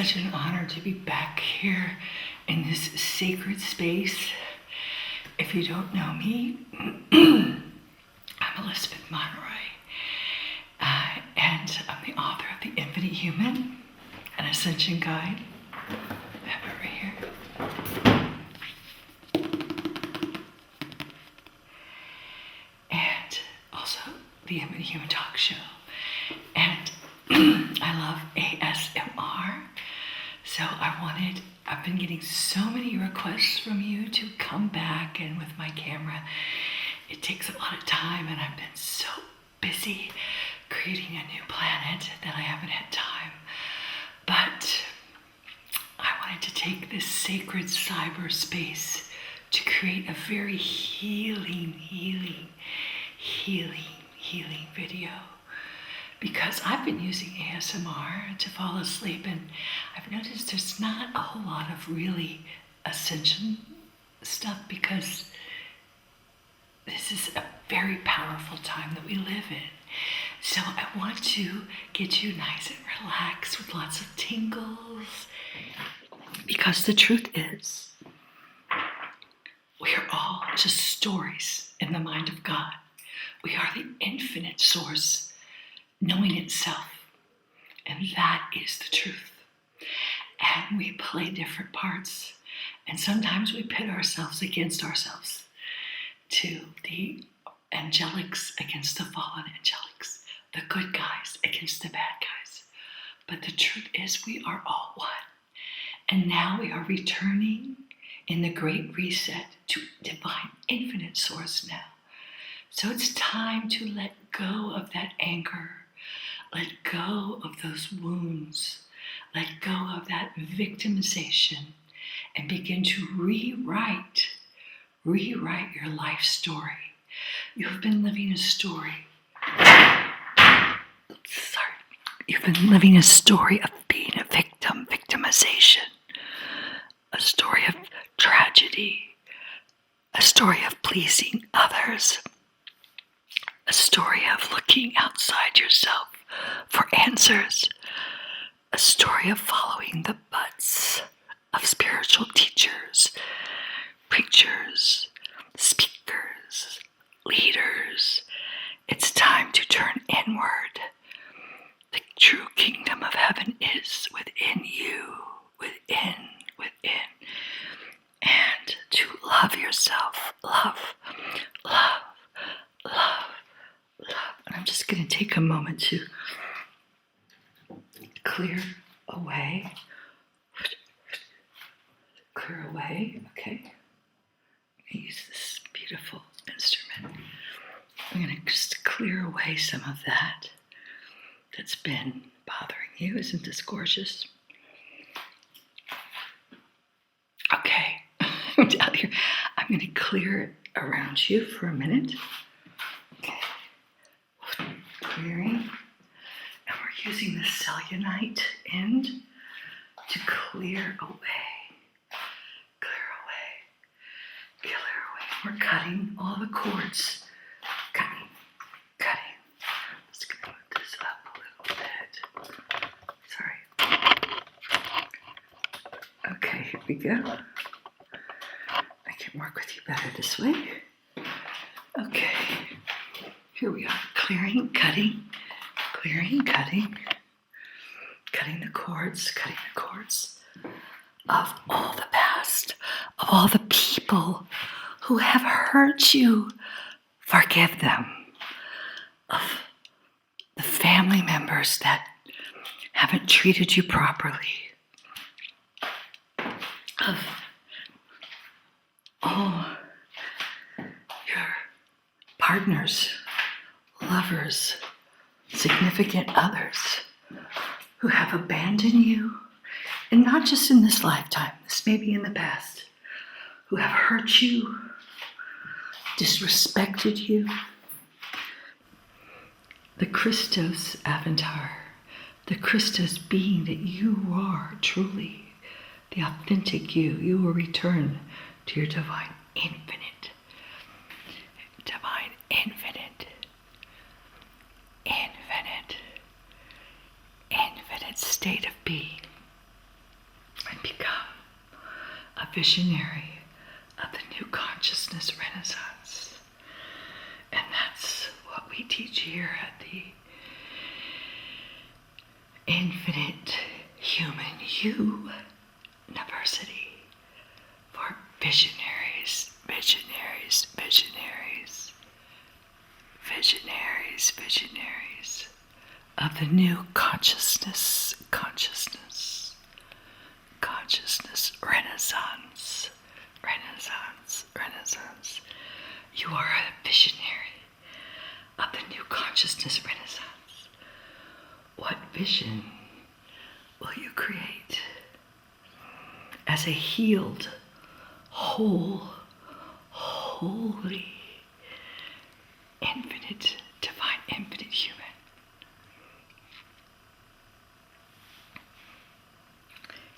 such an honor to be back here in this sacred space. If you don't know me, I'm Elizabeth Monroy, and I'm the author of The Infinite Human, an Ascension Guide. I have it right here. And also The Infinite Human Talk Show. And I love A.S.M.R. So I've been getting so many requests from you to come back, and with my camera, it takes a lot of time, and I've been so busy creating a new planet that I haven't had time. But I wanted to take this sacred cyberspace to create a very healing video. Because I've been using A.S.M.R. to fall asleep, and I've noticed there's not a whole lot of really Ascension stuff, because this is a very powerful time that we live in. So I want to get you nice and relaxed with lots of tingles, because the truth is, we are all just stories in the mind of God. We are the infinite source knowing itself, and that is the truth. And we play different parts, and sometimes we pit ourselves against ourselves, to the angelics against the fallen angelics, the good guys against the bad guys. But the truth is, we are all one, and now we are returning in the great reset to divine infinite source now. So it's time to let go of that anger. Let go of those wounds. Let go of that victimization, and begin to rewrite your life story. You have been living a story. You've been living a story of being a victim, victimization, a story of tragedy, a story of pleasing others, a story of looking outside yourself for answers, a story of following the butts of spiritual teachers, preachers, speakers, leaders. It's time to turn inward. The true kingdom of heaven is within you, within, and to love yourself, love. And I'm just going to take a moment to clear away. Okay. I'm going to use this beautiful instrument. I'm going to just clear away some of that's been bothering you. Isn't this gorgeous? Okay, down here. I'm going to clear it around you for a minute. Okay. Clearing. And we're using the cellulite end to clear away. We're cutting all the cords. Cutting. Let's move this up a little bit. Sorry. Okay, here we go. I can work with you better this way. Okay. Here we are. Clearing, cutting. Clearing, cutting. Cutting the cords of all the past, of all the people who have hurt you. Forgive them. Of the family members that haven't treated you properly. Of all your partners, lovers, significant others who have abandoned you, and not just in this lifetime, this may be in the past, who have hurt you, disrespected you. The Kristos avatar, the Kristos being that you are truly, the authentic you will return to your divine infinite state of being. visionary of the new consciousness renaissance. And that's what we teach here at the Infinite Human University for visionaries, visionaries, visionaries, visionaries, visionaries of the new consciousness, consciousness, consciousness, renaissance, renaissance, renaissance. You are a visionary of the new consciousness renaissance. What vision will you create as a healed, whole, holy, infinite, divine, infinite human?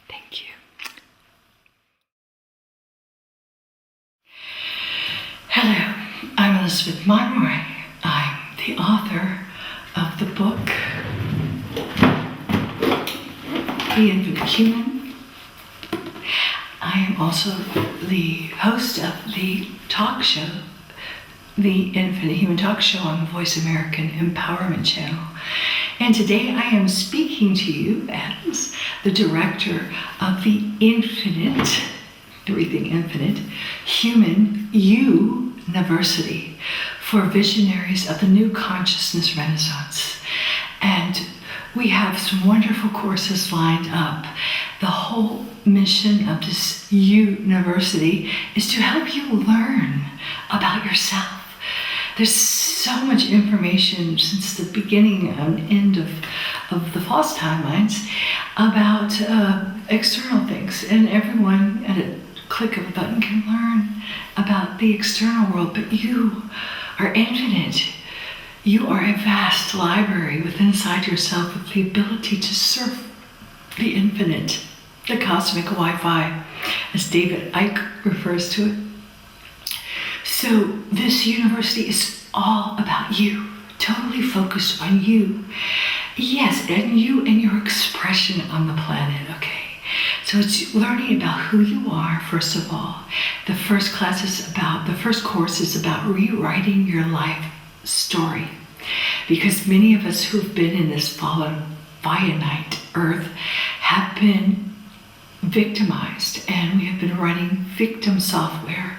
Thank you. Hello, I'm Elizabeth Monroy. I'm the author of the book, The Infinite Human. I am also the host of the talk show, the Infinite Human Talk Show on the Voice American Empowerment Channel. And today I am speaking to you as the director of the Infinite, everything infinite, Human University for visionaries of the new consciousness renaissance. And we have some wonderful courses lined up. The whole mission of this university is to help you learn about yourself. There's so much information since the beginning and end of the false timelines about external things, and everyone at a click of a button can learn about the external world, but you are infinite. You are a vast library within inside yourself with the ability to surf the infinite, the cosmic Wi-Fi, as David Icke refers to it. So this university is all about you, totally focused on you. Yes, and you and your expression on the planet, okay? So it's learning about who you are, first of all. The first course is about rewriting your life story. Because many of us who've been in this fallen finite earth have been victimized, and we have been running victim software.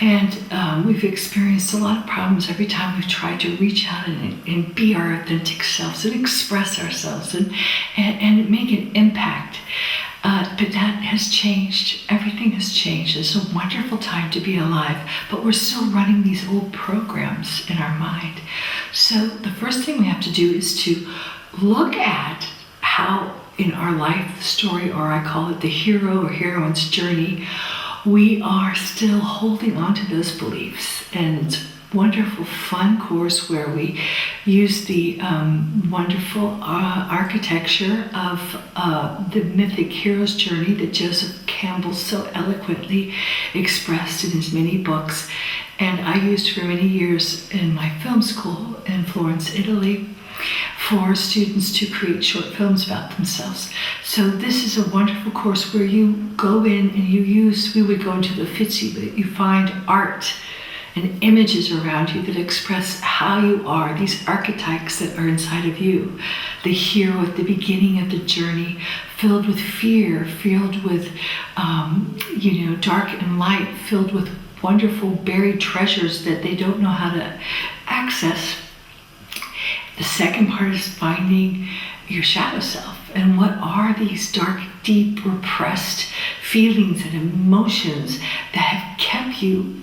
And we've experienced a lot of problems every time we've tried to reach out and be our authentic selves and express ourselves and make an impact. But that has changed. Everything has changed. It's a wonderful time to be alive, but we're still running these old programs in our mind. So the first thing we have to do is to look at how in our life story, or I call it the hero or heroine's journey, we are still holding on to those beliefs. And it's a wonderful, fun course where we use the wonderful architecture of the mythic hero's journey that Joseph Campbell so eloquently expressed in his many books. And I used for many years in my film school in Florence, Italy, for students to create short films about themselves. So this is a wonderful course where you go in and we would go into the Uffizi, but you find art and images around you that express how you are, these archetypes that are inside of you. The hero at the beginning of the journey, filled with fear, filled with dark and light, filled with wonderful buried treasures that they don't know how to access. The second part is finding your shadow self, and what are these dark, deep, repressed feelings and emotions that have kept you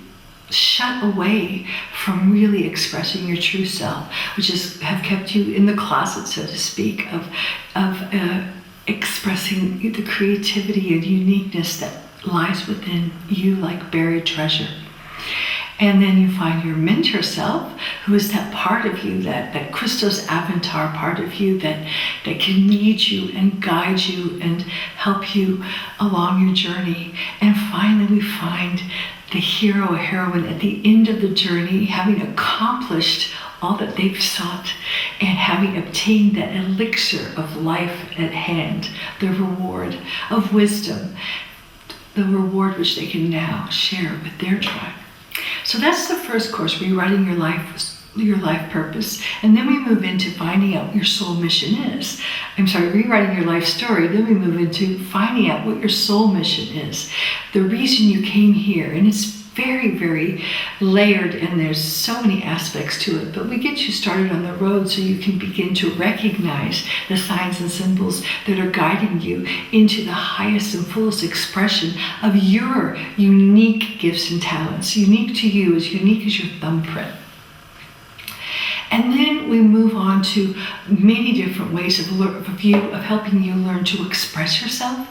shut away from really expressing your true self, which have kept you in the closet, so to speak, of expressing the creativity and uniqueness that lies within you like buried treasure. And then you find your mentor self, who is that part of you, that Krystos avatar part of you that can lead you and guide you and help you along your journey. And finally, we find the hero or heroine at the end of the journey, having accomplished all that they've sought and having obtained that elixir of life at hand, the reward of wisdom. the reward which they can now share with their tribe. So that's the first course, rewriting your life purpose. And then we move into finding out what your soul mission is. Rewriting your life story. Then we move into finding out what your soul mission is. The reason you came here. And it's very, very layered, and there's so many aspects to it. But we get you started on the road so you can begin to recognize the signs and symbols that are guiding you into the highest and fullest expression of your unique gifts and talents. Unique to you, as unique as your thumbprint. And then we move on to many different ways of helping you learn to express yourself,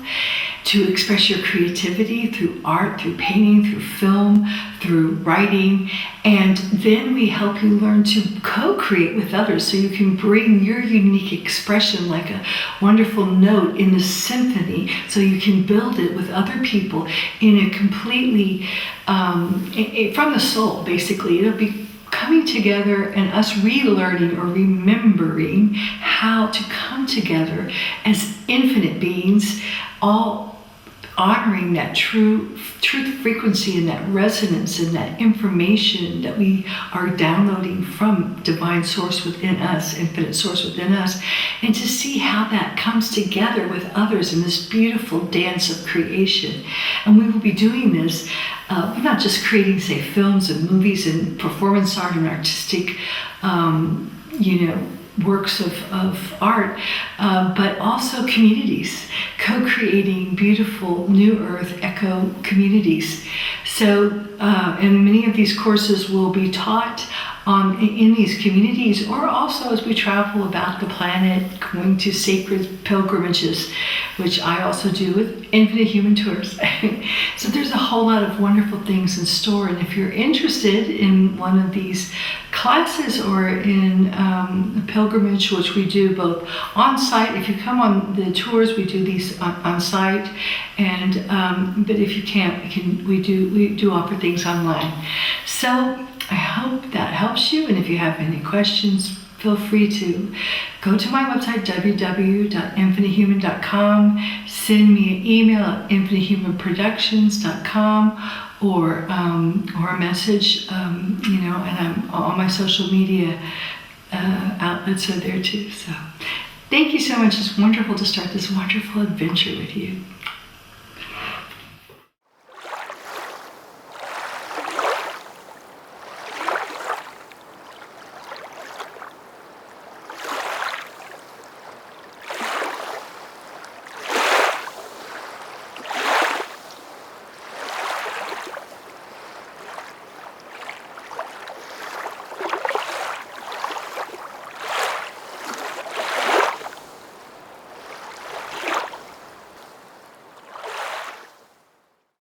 to express your creativity through art, through painting, through film, through writing. And then we help you learn to co-create with others so you can bring your unique expression like a wonderful note in a symphony, so you can build it with other people in a completely, from the soul, basically. It'll be coming together and us relearning or remembering how to come together as infinite beings, all honoring that truth frequency and that resonance and that information that we are downloading from divine source within us, infinite source within us, and to see how that comes together with others in this beautiful dance of creation. And we will be doing this, we're not just creating, say, films and movies and performance art and artistic, works of art, but also communities, co-creating beautiful New Earth eco communities. So, and many of these courses will be taught in these communities, or also as we travel about the planet, going to sacred pilgrimages, which I also do with Infinite Human Tours. So there's a whole lot of wonderful things in store, and if you're interested in one of these classes or in a pilgrimage, which we do both on site. If you come on the tours, we do these on site, and but if you can't, we do offer things online. So I hope that helps you, and if you have any questions, feel free to go to my website, www.infinitehuman.com, send me an email at infinitehumanproductions.com, or a message, and I'm all my social media outlets are there too. So thank you so much. It's wonderful to start this wonderful adventure with you.